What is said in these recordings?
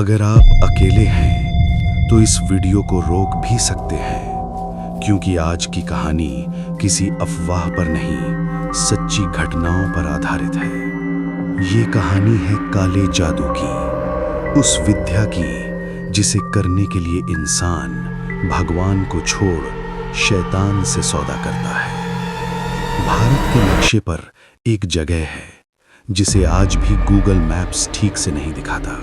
अगर आप अकेले हैं तो इस वीडियो को रोक भी सकते हैं, क्योंकि आज की कहानी किसी अफवाह पर नहीं, सच्ची घटनाओं पर आधारित है। ये कहानी है काले जादू की, उस विद्या की जिसे करने के लिए इंसान भगवान को छोड़ शैतान से सौदा करता है। भारत के नक्शे पर एक जगह है जिसे आज भी गूगल मैप्स ठीक से नहीं दिखाता।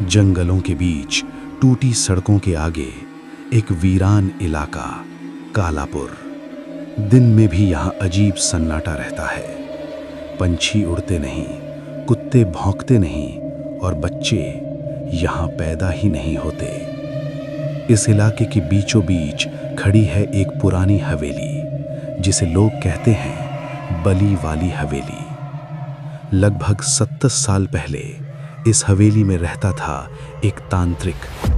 जंगलों के बीच, टूटी सड़कों के आगे, एक वीरान इलाका, कालापुर। दिन में भी यहाँ अजीब सन्नाटा रहता है। पंछी उड़ते नहीं, कुत्ते भौंकते नहीं और बच्चे यहाँ पैदा ही नहीं होते। इस इलाके के बीचों बीच खड़ी है एक पुरानी हवेली, जिसे लोग कहते हैं बली वाली हवेली। लगभग 70 साल पहले इस हवेली में रहता था एक तांत्रिक,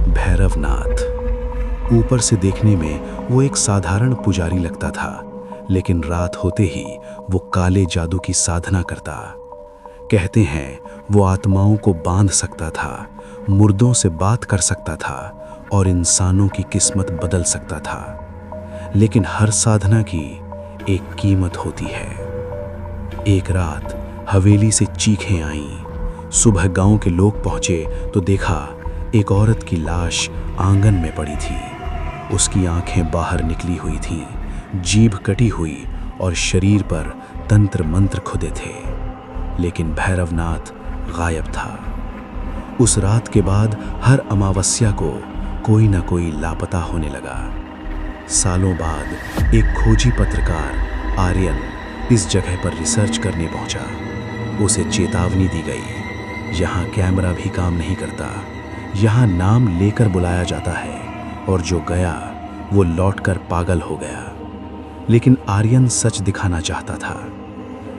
भैरवनाथ। ऊपर से देखने में वो एक साधारण पुजारी लगता था, लेकिन रात होते ही वो काले जादू की साधना करता। कहते हैं वो आत्माओं को बांध सकता था, मुर्दों से बात कर सकता था और इंसानों की किस्मत बदल सकता था। लेकिन हर साधना की एक कीमत होती है। एक रात हवेली से चीखें आईं। सुबह गांव के लोग पहुंचे तो देखा एक औरत की लाश आंगन में पड़ी थी। उसकी आंखें बाहर निकली हुई थीं, जीभ कटी हुई और शरीर पर तंत्र मंत्र खुदे थे। लेकिन भैरवनाथ गायब था। उस रात के बाद हर अमावस्या को कोई न कोई लापता होने लगा। सालों बाद एक खोजी पत्रकार आर्यन इस जगह पर रिसर्च करने पहुंचा। उसे चेतावनी दी गई, यहाँ कैमरा भी काम नहीं करता, यहाँ नाम लेकर बुलाया जाता है और जो गया वो लौटकर पागल हो गया। लेकिन आर्यन सच दिखाना चाहता था।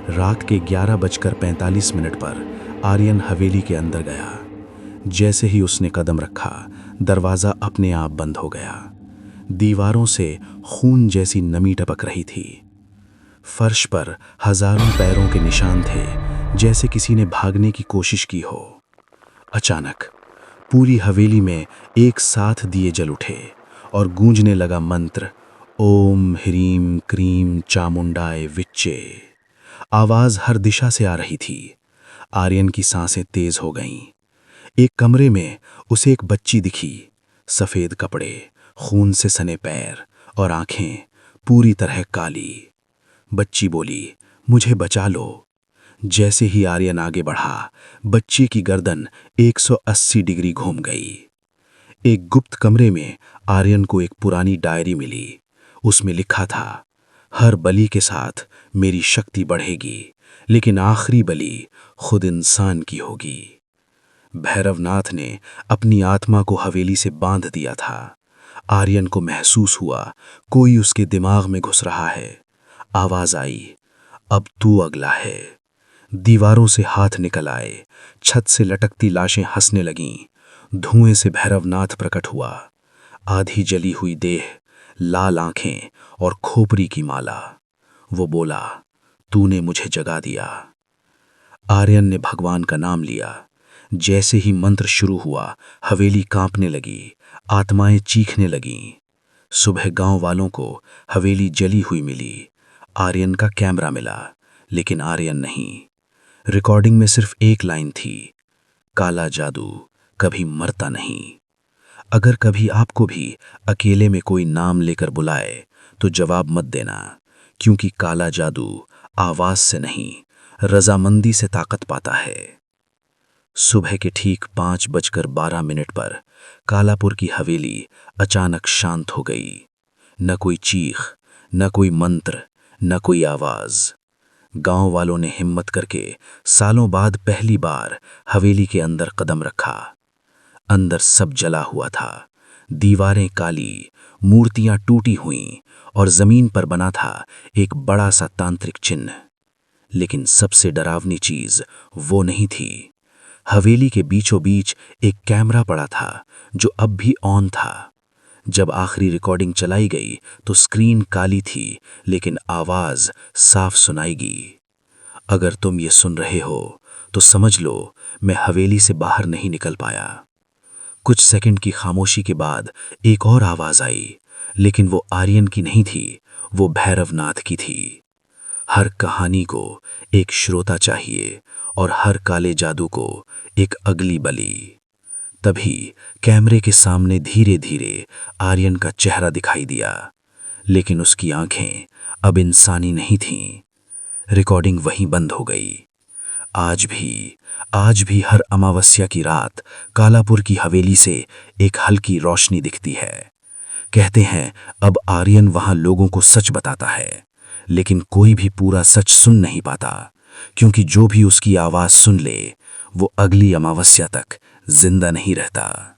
रात के 11:45 पर आर्यन हवेली के अंदर गया। जैसे ही उसने कदम रखा, दरवाज़ा अपने आप बंद हो गया। दीवारों से खून जैसी नमी टपक रही थी। फर्श पर हजारों पैरों के निशान थे, जैसे किसी ने भागने की कोशिश की हो। अचानक पूरी हवेली में एक साथ दिए जल उठे और गूंजने लगा मंत्र, ओम ह्रीम क्रीम चामुंडाय विच्चे। आवाज हर दिशा से आ रही थी। आर्यन की सांसें तेज हो गईं। एक कमरे में उसे एक बच्ची दिखी, सफेद कपड़े, खून से सने पैर और आंखें पूरी तरह काली। बच्ची बोली, मुझे बचा लो। जैसे ही आर्यन आगे बढ़ा, बच्ची की गर्दन 180 डिग्री घूम गई। एक गुप्त कमरे में आर्यन को एक पुरानी डायरी मिली। उसमें लिखा था, हर बलि के साथ मेरी शक्ति बढ़ेगी, लेकिन आखिरी बलि खुद इंसान की होगी। भैरवनाथ ने अपनी आत्मा को हवेली से बांध दिया था। आर्यन को महसूस हुआ कोई उसके दिमाग में घुस रहा है। आवाज आई, अब तू अगला है। दीवारों से हाथ निकल आए, छत से लटकती लाशें हंसने लगीं। धुएं से भैरवनाथ प्रकट हुआ। आधी जली हुई देह, लाल आंखें और खोपड़ी की माला। वो बोला, तूने मुझे जगा दिया। आर्यन ने भगवान का नाम लिया। जैसे ही मंत्र शुरू हुआ, हवेली कांपने लगी, आत्माएं चीखने लगीं। सुबह गांव वालों को हवेली जली हुई मिली। आर्यन का कैमरा मिला, लेकिन आर्यन नहीं। रिकॉर्डिंग में सिर्फ एक लाइन थी, काला जादू कभी मरता नहीं। अगर कभी आपको भी अकेले में कोई नाम लेकर बुलाए तो जवाब मत देना, क्योंकि काला जादू आवाज से नहीं, रजामंदी से ताकत पाता है। सुबह के ठीक 5:12 पर कालापुर की हवेली अचानक शांत हो गई। न कोई चीख, न कोई मंत्र, न कोई आवाज। गांव वालों ने हिम्मत करके सालों बाद पहली बार हवेली के अंदर कदम रखा। अंदर सब जला हुआ था। दीवारें काली, मूर्तियां टूटी हुईं और जमीन पर बना था एक बड़ा सा तांत्रिक चिन्ह। लेकिन सबसे डरावनी चीज वो नहीं थी। हवेली के बीचों बीच एक कैमरा पड़ा था, जो अब भी ऑन था। जब आखिरी रिकॉर्डिंग चलाई गई तो स्क्रीन काली थी, लेकिन आवाज साफ सुनाईगी। अगर तुम ये सुन रहे हो तो समझ लो, मैं हवेली से बाहर नहीं निकल पाया। कुछ सेकंड की खामोशी के बाद एक और आवाज आई, लेकिन वो आर्यन की नहीं थी, वो भैरवनाथ की थी। हर कहानी को एक श्रोता चाहिए और हर काले जादू को एक अगली बलि। तभी कैमरे के सामने धीरे धीरे आर्यन का चेहरा दिखाई दिया, लेकिन उसकी आंखें अब इंसानी नहीं थीं। रिकॉर्डिंग वहीं बंद हो गई। आज भी हर अमावस्या की रात कालापुर की हवेली से एक हल्की रोशनी दिखती है। कहते हैं अब आर्यन वहां लोगों को सच बताता है, लेकिन कोई भी पूरा सच सुन नहीं पाता, क्योंकि जो भी उसकी आवाज सुन ले वो अगली अमावस्या तक जिंदा नहीं रहता।